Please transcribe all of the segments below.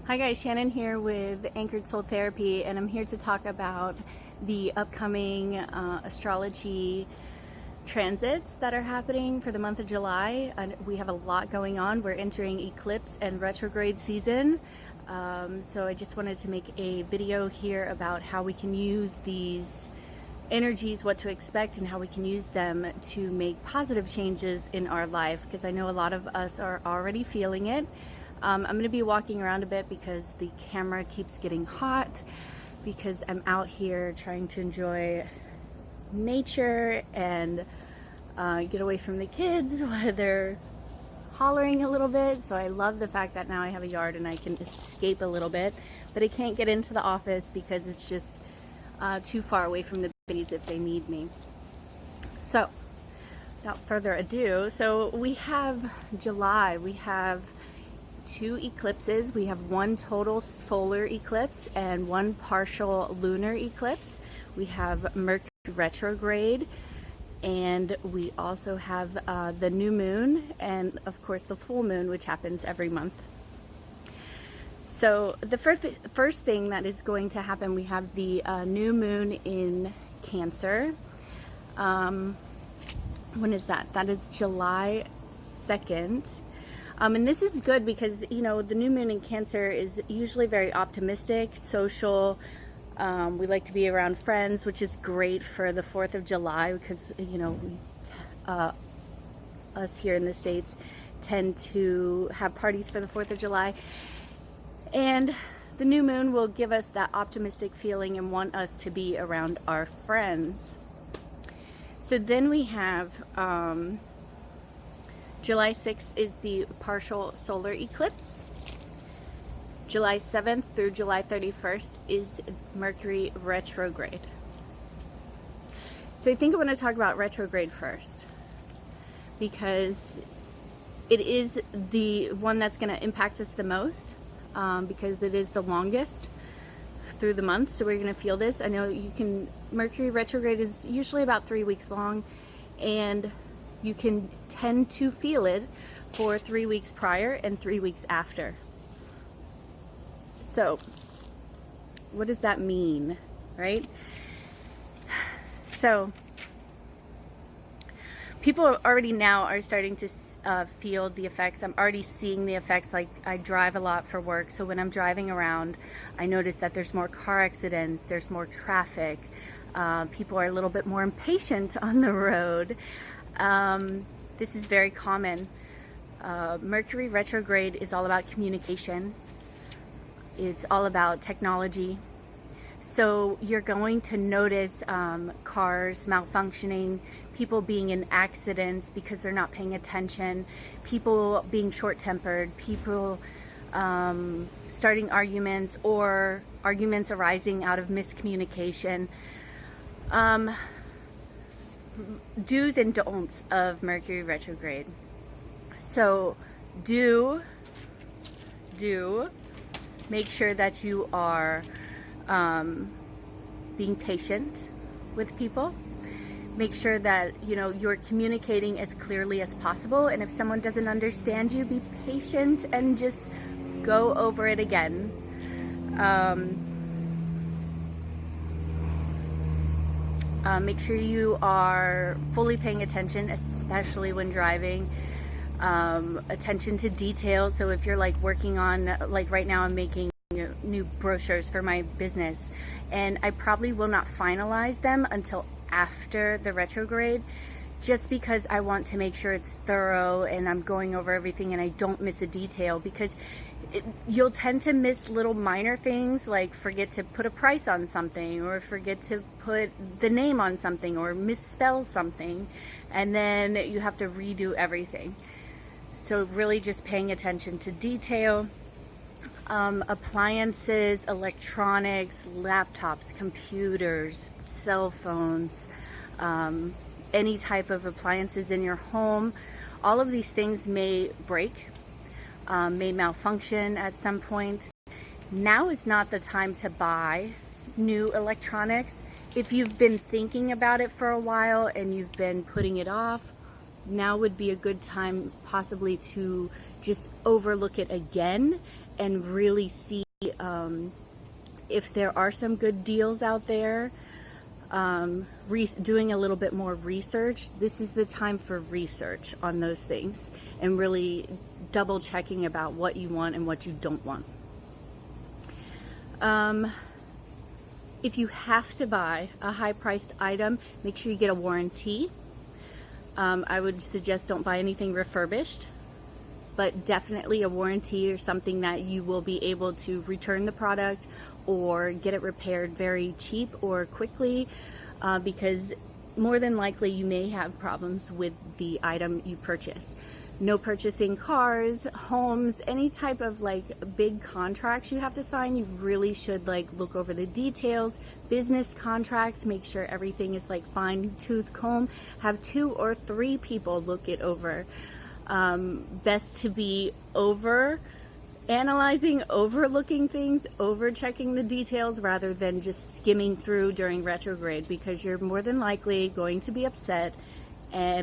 Hi guys, Shannon here with Anchored Soul Therapy, and I'm here to talk about the upcoming astrology transits that are happening for the month of July. We have a lot going on. We're entering eclipse and retrograde season. So I just wanted to make a video here about how we can use these energies, what to expect, and how we can use them to make positive changes in our life, because I know a lot of us are already feeling it. I'm going to be walking around a bit because the camera keeps getting hot, because I'm out here trying to enjoy nature and get away from the kids while they're hollering a little bit. So I love the fact that now I have a yard and I can escape a little bit, but I can't get into the office because it's just too far away from the babies if they need me. So without further ado, so we have July. We have 2 eclipses. We have one total solar eclipse and one partial lunar eclipse. We have Mercury retrograde, and we also have the new moon, and of course the full moon, which happens every month. So the first thing that is going to happen, we have the new moon in Cancer. When is that? That is July 2nd. And this is good because, you know, the new moon in Cancer is usually very optimistic, social. We like to be around friends, which is great for the 4th of July because, you know, us here in the States tend to have parties for the 4th of July. And the new moon will give us that optimistic feeling and want us to be around our friends. So then we have July 6th is the partial solar eclipse. July 7th through July 31st is Mercury retrograde. So I think I want to talk about retrograde first, because it is the one that's going to impact us the most, because it is the longest through the month. So we're going to feel this. I know Mercury retrograde is usually about 3 weeks long, and you can tend to feel it for 3 weeks prior and 3 weeks after. So what does that mean, right? So people already now are starting to feel the effects. I'm already seeing the effects. Like, I drive a lot for work, so when I'm driving around, I notice that there's more car accidents, there's more traffic, people are a little bit more impatient on the road. This is very common. Mercury retrograde is all about communication. It's all about technology. So you're going to notice cars malfunctioning, people being in accidents because they're not paying attention, people being short-tempered, people starting arguments, or arguments arising out of miscommunication. Do's and don'ts of Mercury retrograde. So do make sure that you are being patient with people. Make sure that, you know, you're communicating as clearly as possible, and if someone doesn't understand you, be patient and just go over it again. Make sure you are fully paying attention, especially when driving. Attention to detail. So if you're like working on, like right now I'm making new brochures for my business, and I probably will not finalize them until after the retrograde, just because I want to make sure it's thorough and I'm going over everything and I don't miss a detail, because you'll tend to miss little minor things, like forget to put a price on something, or forget to put the name on something, or misspell something, and then you have to redo everything. So really just paying attention to detail. Appliances, electronics, laptops, computers, cell phones, any type of appliances in your home, all of these things may break, may malfunction at some point. Now is not the time to buy new electronics. If you've been thinking about it for a while and you've been putting it off, now would be a good time possibly to just overlook it again and really see if there are some good deals out there. Doing a little bit more research. This is the time for research on those things and really double checking about what you want and what you don't want. If you have to buy a high-priced item, make sure you get a warranty. I would suggest don't buy anything refurbished, but definitely a warranty or something that you will be able to return the product or get it repaired very cheap or quickly, because more than likely you may have problems with the item you purchase. No purchasing cars, homes, any type of like big contracts you have to sign. You really should like look over the details. Business contracts, make sure everything is like fine tooth comb. Have 2 or 3 people look it over. Best to be over analyzing, overlooking things, over checking the details rather than just skimming through during retrograde, because you're more than likely going to be upset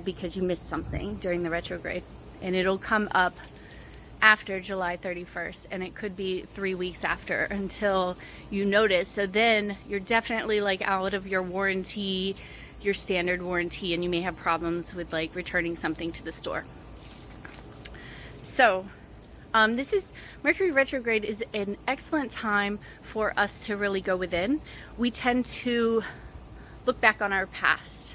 because you missed something during the retrograde, and it'll come up after July 31st, and it could be 3 weeks after until you notice. So then you're definitely like out of your warranty, your standard warranty, and you may have problems with like returning something to the store. So this is Mercury retrograde is an excellent time for us to really go within. We tend to look back on our past,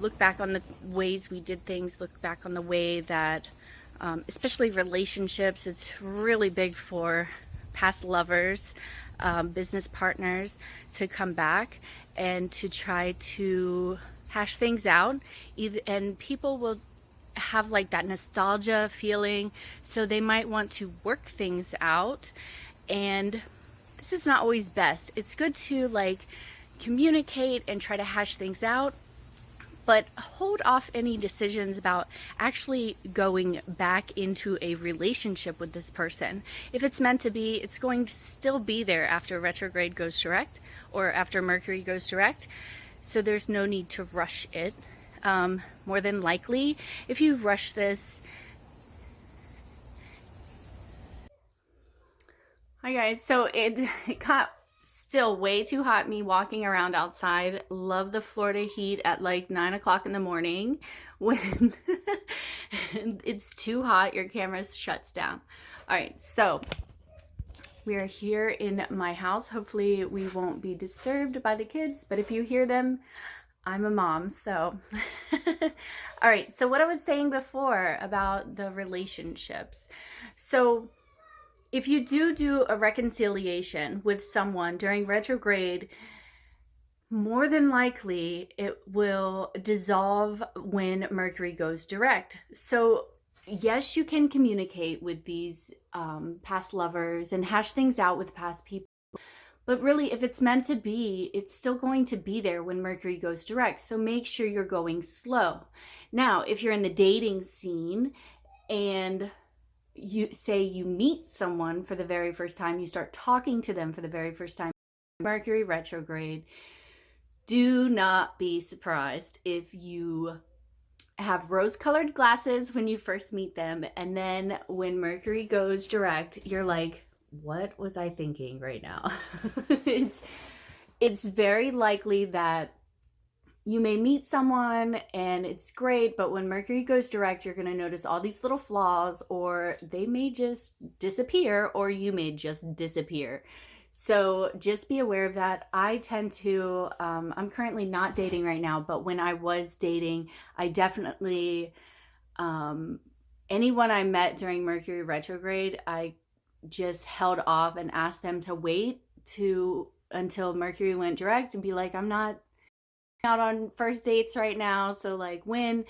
look back on the ways we did things, look back on the way that, especially relationships, it's really big for past lovers, business partners to come back and to try to hash things out. And people will have like that nostalgia feeling, so they might want to work things out, and this is not always best. It's good to like communicate and try to hash things out, but hold off any decisions about actually going back into a relationship with this person. If it's meant to be, it's going to still be there after retrograde goes direct or after Mercury goes direct, so there's no need to rush it. More than likely, if you rush this. Hi guys, so it got still way too hot, me walking around outside. Love the Florida heat at like 9 o'clock in the morning when it's too hot, your camera shuts down. All right, so we are here in my house. Hopefully we won't be disturbed by the kids, but if you hear them, I'm a mom, so. All right, so what I was saying before about the relationships. So if you do a reconciliation with someone during retrograde, more than likely it will dissolve when Mercury goes direct. So yes, you can communicate with these past lovers and hash things out with past people. But really, if it's meant to be, it's still going to be there when Mercury goes direct. So make sure you're going slow. Now, if you're in the dating scene and you say you meet someone for the very first time, you start talking to them for the very first time, Mercury retrograde, do not be surprised if you have rose-colored glasses when you first meet them, and then when Mercury goes direct, you're like, what was I thinking right now? It's very likely that you may meet someone and it's great, but when Mercury goes direct, you're going to notice all these little flaws, or they may just disappear, or you may just disappear. So just be aware of that. I tend to, I'm currently not dating right now, but when I was dating, I definitely, anyone I met during Mercury retrograde, I just held off and asked them to wait until Mercury went direct and be like, I'm not out on first dates right now, so like when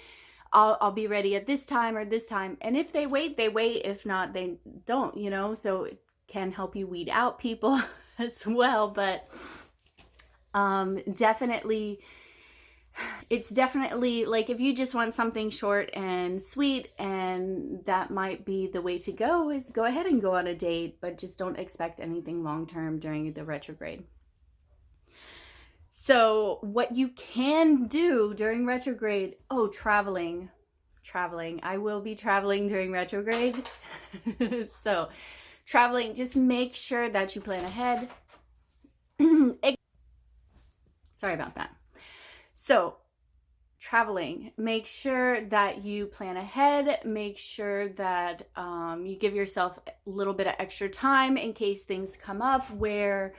I'll be ready at this time or this time. And if they wait, they wait. If not, they don't, you know. So it can help you weed out people as well. But definitely, it's definitely like if you just want something short and sweet, and that might be the way to go, is go ahead and go on a date, but just don't expect anything long-term during the retrograde. So what you can do during retrograde, traveling. I will be traveling during retrograde. So traveling, just make sure that you plan ahead. Sorry about that. So traveling, make sure that you plan ahead, make sure that you give yourself a little bit of extra time in case things come up where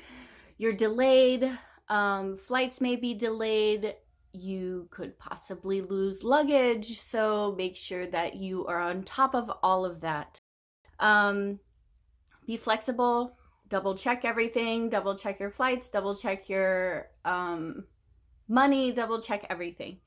you're delayed. Flights may be delayed. You could possibly lose luggage, so make sure that you are on top of all of that. Be flexible, double check everything, double check your flights, double check your money, double check everything,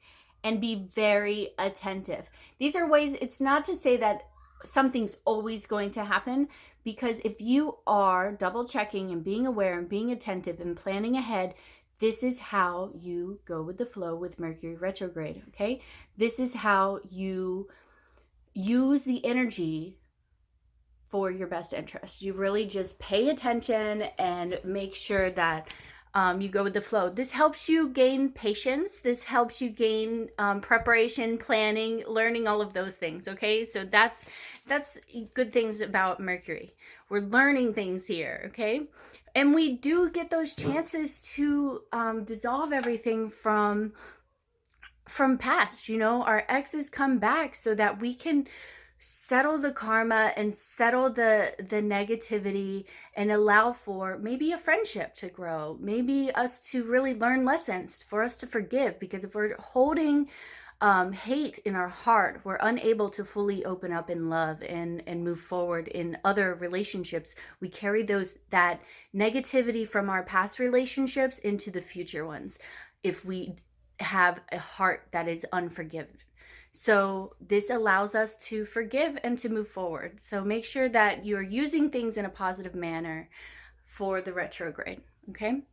and be very attentive. These are ways, it's not to say that something's always going to happen, because if you are double checking and being aware and being attentive and planning ahead, this is how you go with the flow with Mercury retrograde, okay? This is how you use the energy for your best interest. You really just pay attention and make sure that you go with the flow. This helps you gain patience. This helps you gain preparation, planning, learning, all of those things. Okay, so that's good things about Mercury. We're learning things here. Okay, and we do get those chances to dissolve everything from past. You know, our exes come back so that we can settle the karma and settle the negativity and allow for maybe a friendship to grow, maybe us to really learn lessons, for us to forgive. Because if we're holding hate in our heart, we're unable to fully open up in love and move forward in other relationships. We carry that negativity from our past relationships into the future ones if we have a heart that is unforgiving. So this allows us to forgive and to move forward. So make sure that you're using things in a positive manner for the retrograde, okay?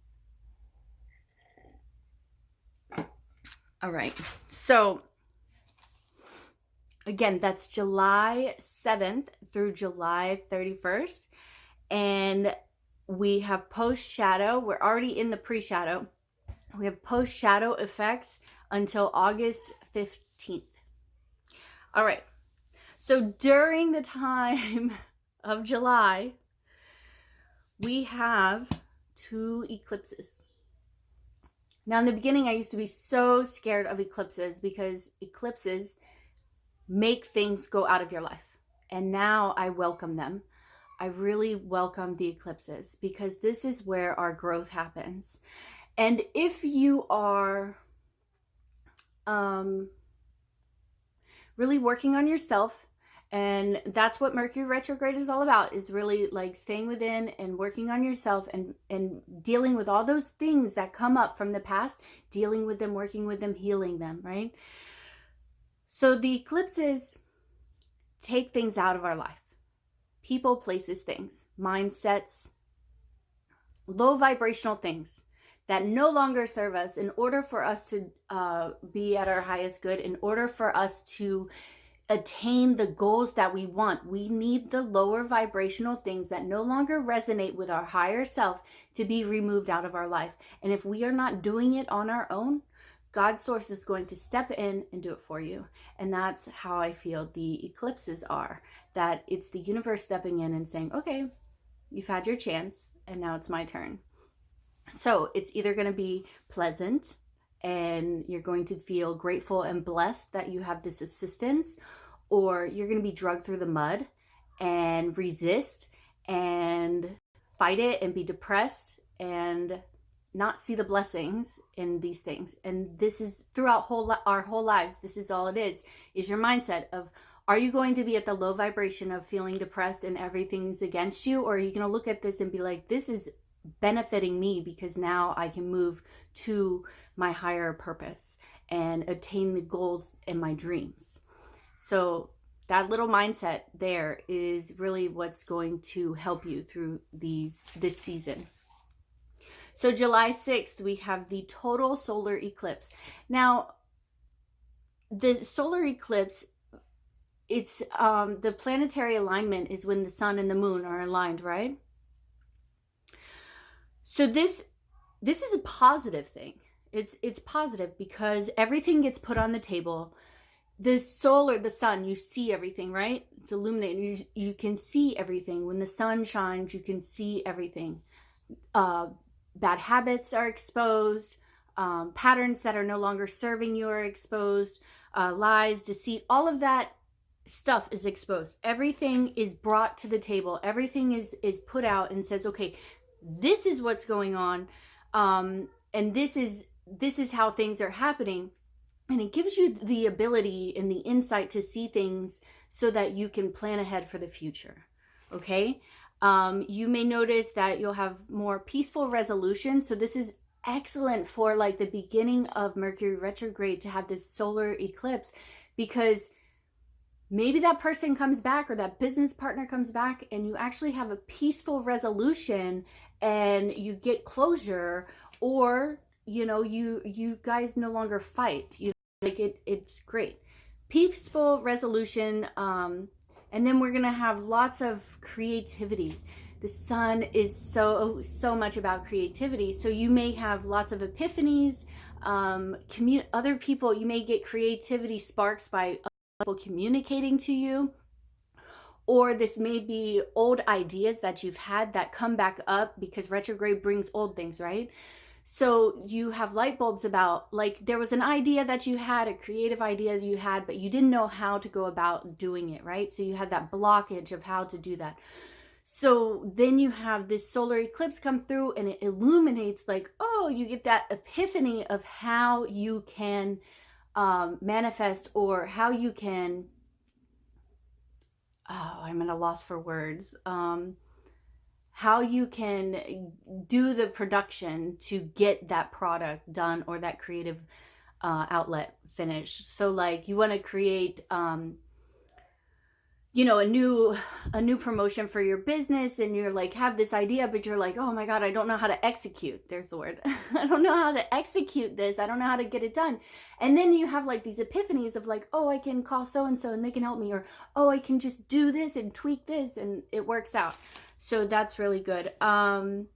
All right. So again, that's July 7th through July 31st. And we have post-shadow. We're already in the pre-shadow. We have post-shadow effects until August 15th. All right, so during the time of July, we have 2 eclipses. Now, in the beginning, I used to be so scared of eclipses because eclipses make things go out of your life. And now I welcome them. I really welcome the eclipses because this is where our growth happens. And if you are really working on yourself, and that's what Mercury retrograde is all about, is really like staying within and working on yourself and dealing with all those things that come up from the past, dealing with them, working with them, healing them, right? So the eclipses take things out of our life. People, places, things, mindsets, low vibrational things that no longer serve us, in order for us to be at our highest good, in order for us to attain the goals that we want. We need the lower vibrational things that no longer resonate with our higher self to be removed out of our life. And if we are not doing it on our own, God's source is going to step in and do it for you. And that's how I feel the eclipses are, that it's the universe stepping in and saying, okay, you've had your chance and now it's my turn. So it's either going to be pleasant and you're going to feel grateful and blessed that you have this assistance, or you're going to be dragged through the mud and resist and fight it and be depressed and not see the blessings in these things. And this is throughout our whole lives. This is all it is your mindset of, are you going to be at the low vibration of feeling depressed and everything's against you? Or are you going to look at this and be like, this is benefiting me because now I can move to my higher purpose and attain the goals and my dreams. So that little mindset there is really what's going to help you through this season. So July 6th, we have the total solar eclipse. Now, the solar eclipse, it's the planetary alignment is when the sun and the moon are aligned, right? So this is a positive thing. It's positive because everything gets put on the table. the solar, the sun, you see everything, right? It's illuminated. You can see everything. When the sun shines, you can see everything. Bad habits are exposed. Patterns that are no longer serving you are exposed. Lies, deceit, all of that stuff is exposed. Everything is brought to the table. Everything is put out and says, okay, this is what's going on. And this is how things are happening. And it gives you the ability and the insight to see things so that you can plan ahead for the future. Okay. You may notice that you'll have more peaceful resolution. So this is excellent for like the beginning of Mercury retrograde to have this solar eclipse, because maybe that person comes back or that business partner comes back and you actually have a peaceful resolution and you get closure, or you guys no longer fight. It's great. Peaceful resolution. And then we're gonna have lots of creativity. The sun is so much about creativity. So you may have lots of epiphanies. Other people, you may get creativity sparks by other people communicating to you. Or this may be old ideas that you've had that come back up, because retrograde brings old things, right? So you have light bulbs about, like, there was an idea that you had, a creative idea that you had, but you didn't know how to go about doing it, right? So you had that blockage of how to do that. So then you have this solar eclipse come through and it illuminates, like, oh, you get that epiphany of how you can manifest, or how you can, oh, I'm at a loss for words. How you can do the production to get that product done, or that creative outlet finished. So like you want to create, a new promotion for your business, and you're like, have this idea, but you're like, oh my God, I don't know how to execute. There's the word. I don't know how to execute this. I don't know how to get it done. And then you have like these epiphanies of like, oh, I can call so-and-so and they can help me, or, oh, I can just do this and tweak this and it works out. So that's really good. Then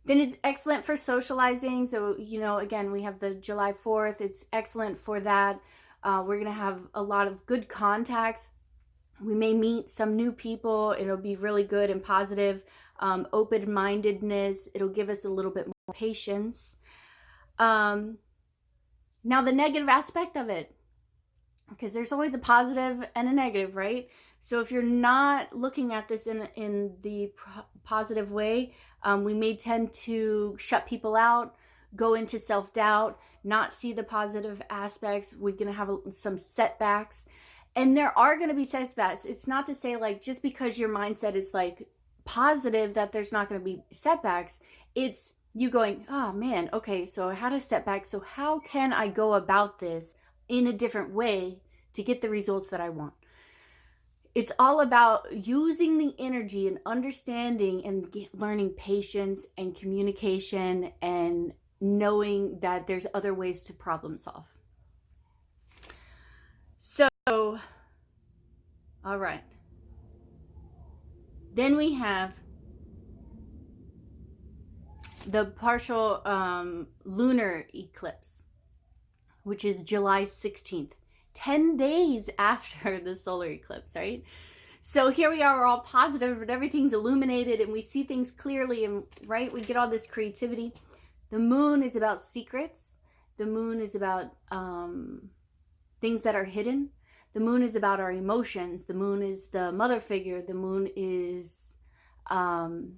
it's excellent for socializing. So, again, we have the July 4th. It's excellent for that. We're going to have a lot of good contacts. We may meet some new people. It'll be really good and positive. Open-mindedness. It'll give us a little bit more patience. Now, the negative aspect of it, because there's always a positive and a negative, right? So if you're not looking at this in the positive way, we may tend to shut people out, go into self-doubt, not see the positive aspects. We're going to have some setbacks. And there are going to be setbacks. It's not to say like just because your mindset is like positive that there's not going to be setbacks. It's you going, oh man, okay, so I had a setback. So how can I go about this in a different way to get the results that I want? It's all about using the energy and understanding and learning patience and communication and knowing that there's other ways to problem solve. So, all right. Then we have the partial lunar eclipse, which is July 16th. 10 days after the solar eclipse, right? So here we are, we're all positive and everything's illuminated and we see things clearly, and right, we get all this creativity. The moon is about secrets. The moon is about things that are hidden. The moon is about our emotions. The moon is the mother figure. The moon is the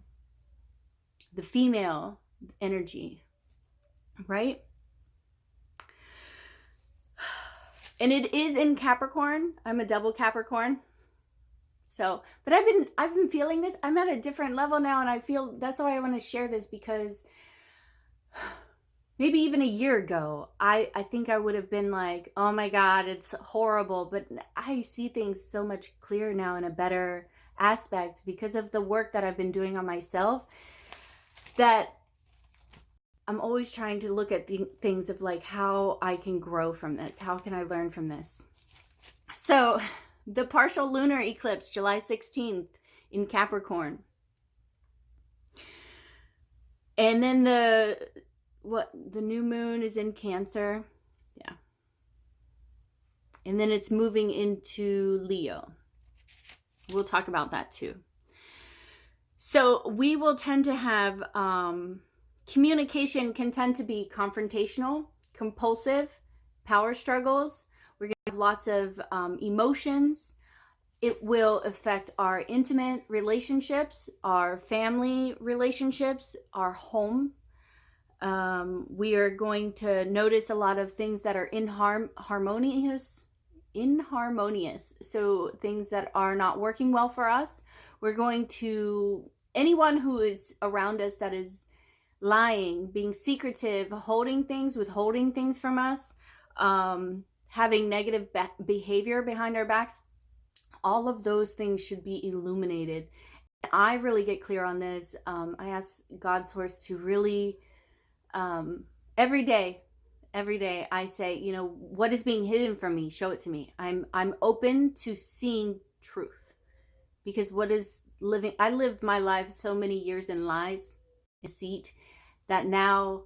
female energy, right? And it is in Capricorn. I'm a double Capricorn. So, but I've been feeling this. I'm at a different level now, and I feel that's why I want to share this, because maybe even a year ago, I think I would have been like, oh my God, it's horrible. But I see things so much clearer now in a better aspect because of the work that I've been doing on myself, that I'm always trying to look at the things of like how I can grow from this. How can I learn from this? So the partial lunar eclipse, July 16th in Capricorn. And then the new moon is in Cancer. Yeah. And then it's moving into Leo. We'll talk about that too. So we will tend to have, communication can tend to be confrontational, compulsive, power struggles. We're going to have lots of emotions. It will affect our intimate relationships, our family relationships, our home. We are going to notice a lot of things that are inharmonious. So things that are not working well for us. We're going to, anyone who is around us that is lying, being secretive, withholding things from us, having negative behavior behind our backs, all of those things should be illuminated. I really get clear on this. I ask God's source to really, every day I say, you know, what is being hidden from me? Show it to me. I'm open to seeing truth, because I lived my life so many years in lies, deceit, that now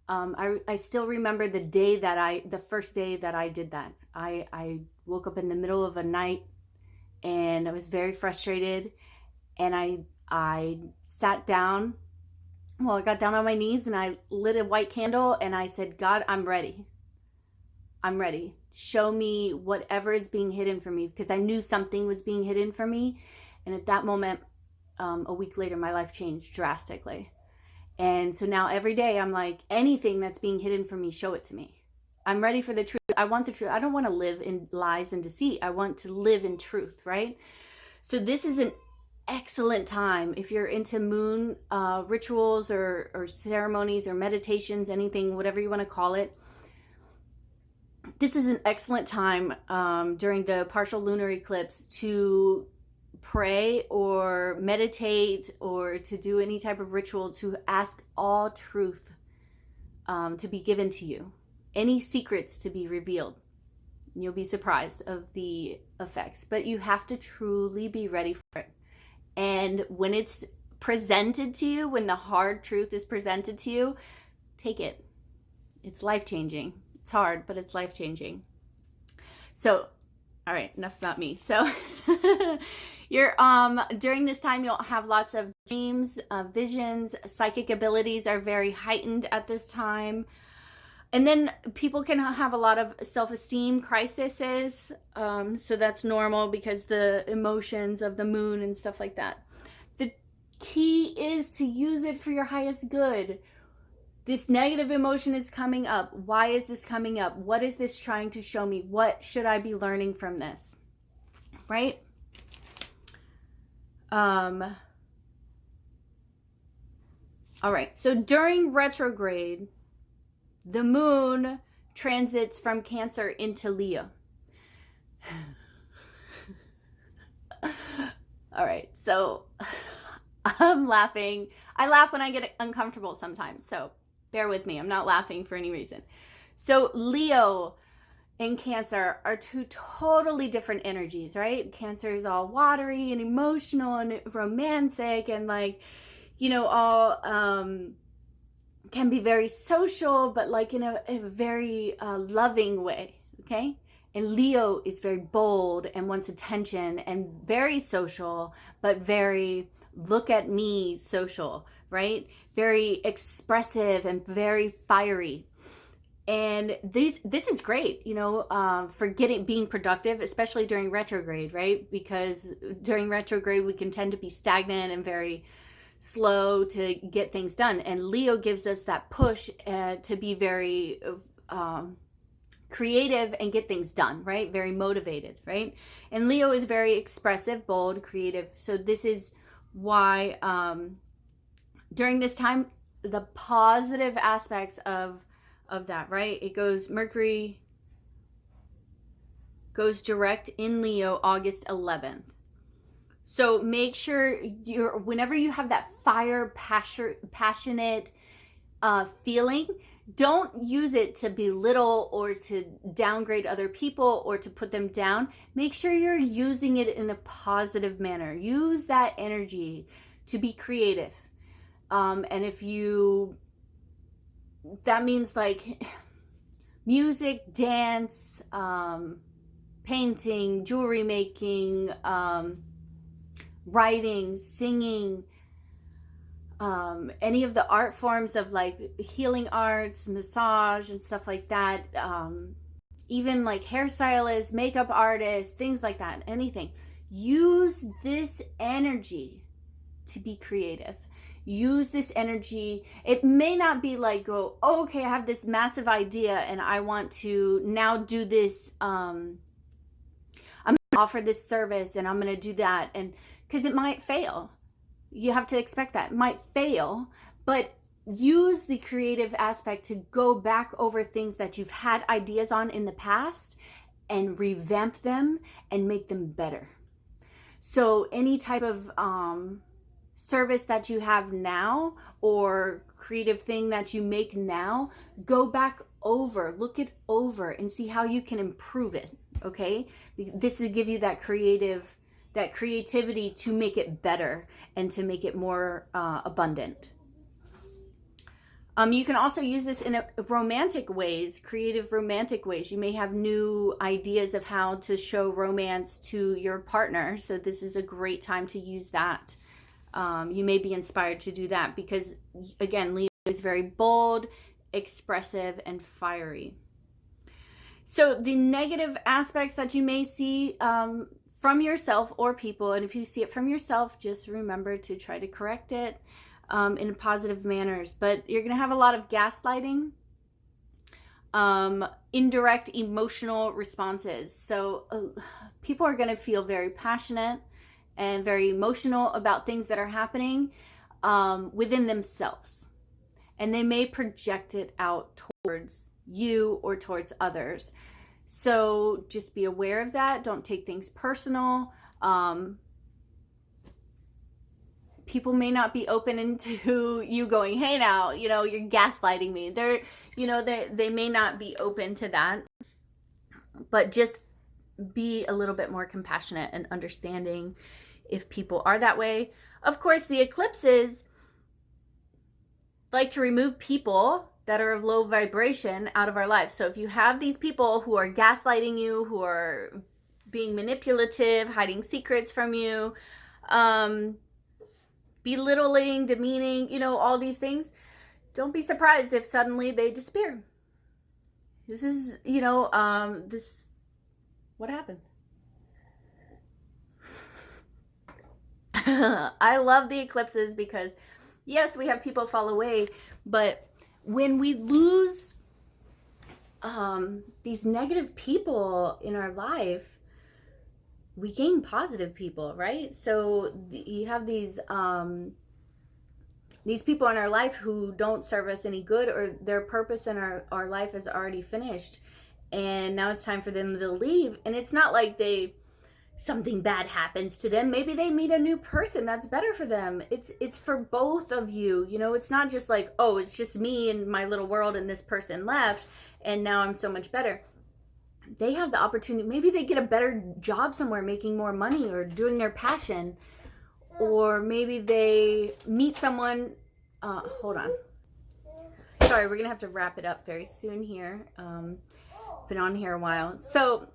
I still remember the first day that I did that. I woke up in the middle of a night and I was very frustrated, and I sat down. Well, I got down on my knees and I lit a white candle and I said, God, I'm ready. I'm ready. Show me whatever is being hidden from me, because I knew something was being hidden from me. And at that moment, a week later, my life changed drastically. And so now every day I'm like, anything that's being hidden from me, show it to me. I'm ready for the truth. I want the truth. I don't want to live in lies and deceit. I want to live in truth, right? So this is an excellent time if you're into moon rituals or ceremonies or meditations, anything, whatever you want to call it. This is an excellent time during the partial lunar eclipse to pray or meditate or to do any type of ritual to ask all truth to be given to you, any secrets to be revealed. You'll be surprised of the effects, but you have to truly be ready for it. And when it's presented to you, when the hard truth is presented to you, take it. It's life-changing. It's hard, but it's life-changing. So, all right, enough about me. So you're during this time you'll have lots of dreams, visions, psychic abilities are very heightened at this time. And then people can have a lot of self-esteem crises. So that's normal because the emotions of the moon and stuff like that. The key is to use it for your highest good. This negative emotion is coming up. Why is this coming up? What is this trying to show me? What should I be learning from this? Right? All right. So during retrograde, the moon transits from Cancer into Leo. All right. So I'm laughing. I laugh when I get uncomfortable sometimes. So bear with me. I'm not laughing for any reason. So Leo and Cancer are two totally different energies, right? Cancer is all watery and emotional and romantic and like, you know, all can be very social, but like in a very loving way, okay? And Leo is very bold and wants attention and very social, but very look at me social, right? Very expressive and very fiery. And this is great, you know, for being productive, especially during retrograde, right? Because during retrograde, we can tend to be stagnant and very slow to get things done. And Leo gives us that push to be very creative and get things done, right? Very motivated, right? And Leo is very expressive, bold, creative. So this is why during this time, the positive aspects of that, right? It goes, Mercury goes direct in Leo August 11th. So make sure whenever you have that passionate feeling, don't use it to belittle or to downgrade other people or to put them down. Make sure you're using it in a positive manner. Use that energy to be creative. And that means like music, dance, painting, jewelry making, writing, singing, any of the art forms of like healing arts, massage and stuff like that, even like hairstylists, makeup artists, things like that, anything. Use this energy to be creative. Use this energy. It may not be like, go, oh, okay, I have this massive idea and I want to now do this, I'm going to offer this service and I'm going to do that. And because it might fail. You have to expect that. It might fail, but use the creative aspect to go back over things that you've had ideas on in the past and revamp them and make them better. So any type of service that you have now or creative thing that you make now, go back over, look it over and see how you can improve it, okay? This will give you that creativity to make it better and to make it more abundant. You can also use this in romantic ways, creative romantic ways. You may have new ideas of how to show romance to your partner. So this is a great time to use that. You may be inspired to do that because, again, Leo is very bold, expressive, and fiery. So the negative aspects that you may see from yourself or people, and if you see it from yourself, just remember to try to correct it in positive manners. But you're going to have a lot of gaslighting, indirect emotional responses. So people are going to feel very passionate and very emotional about things that are happening within themselves. And they may project it out towards you or towards others. So just be aware of that. Don't take things personal. People may not be open into you going, hey now, you're gaslighting me. They may not be open to that, but just be a little bit more compassionate and understanding if people are that way. Of course, the eclipses like to remove people that are of low vibration out of our lives. So if you have these people who are gaslighting you, who are being manipulative, hiding secrets from you, belittling, demeaning, all these things, don't be surprised if suddenly they disappear. This is, what happened? I love the eclipses because, yes, we have people fall away, but when we lose these negative people in our life, we gain positive people, right? So you have these people in our life who don't serve us any good, or their purpose in our life is already finished, and now it's time for them to leave. And it's not like something bad happens to them. Maybe they meet a new person that's better for them. It's for both of you. It's not just like, oh, it's just me and my little world and this person left and now I'm so much better. They have the opportunity. Maybe they get a better job somewhere, making more money or doing their passion. Or maybe they meet someone. Hold on. Sorry, we're going to have to wrap it up very soon here. Been on here a while. So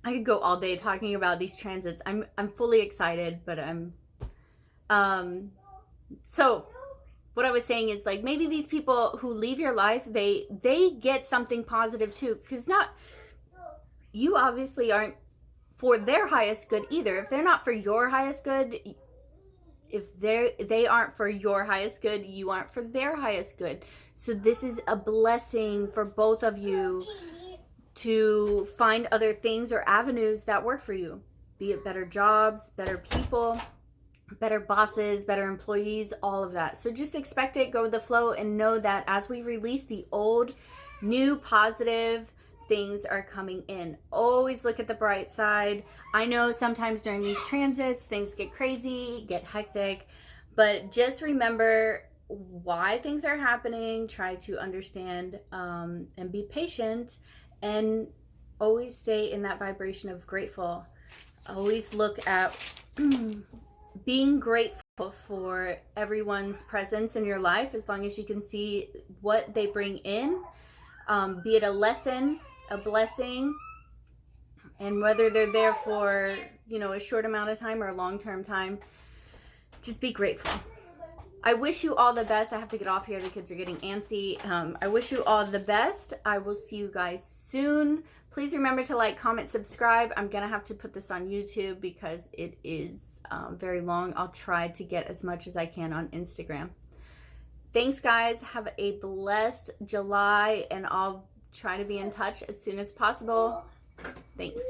I could go all day talking about these transits. I'm fully excited, but so what I was saying is, like, maybe these people who leave your life, they get something positive too, because you obviously aren't for their highest good either. If they're not for your highest good, if they aren't for your highest good, you aren't for their highest good. So this is a blessing for both of you to find other things or avenues that work for you, be it better jobs, better people, better bosses, better employees, all of that. So just expect it, go with the flow, and know that as we release the old, new positive things are coming in. Always look at the bright side. I know sometimes during these transits things get crazy, get hectic, but just remember why things are happening. Try to understand and be patient, and always stay in that vibration of grateful. Always look at being grateful for everyone's presence in your life, as long as you can see what they bring in, be it a lesson, a blessing, And whether they're there for, you know, a short amount of time or a long-term time, just be grateful. I wish you all the best. I have to get off here. The kids are getting antsy. I wish you all the best. I will see you guys soon. Please remember to like, comment, subscribe. I'm going to have to put this on YouTube because it is very long. I'll try to get as much as I can on Instagram. Thanks, guys. Have a blessed July, and I'll try to be in touch as soon as possible. Thanks.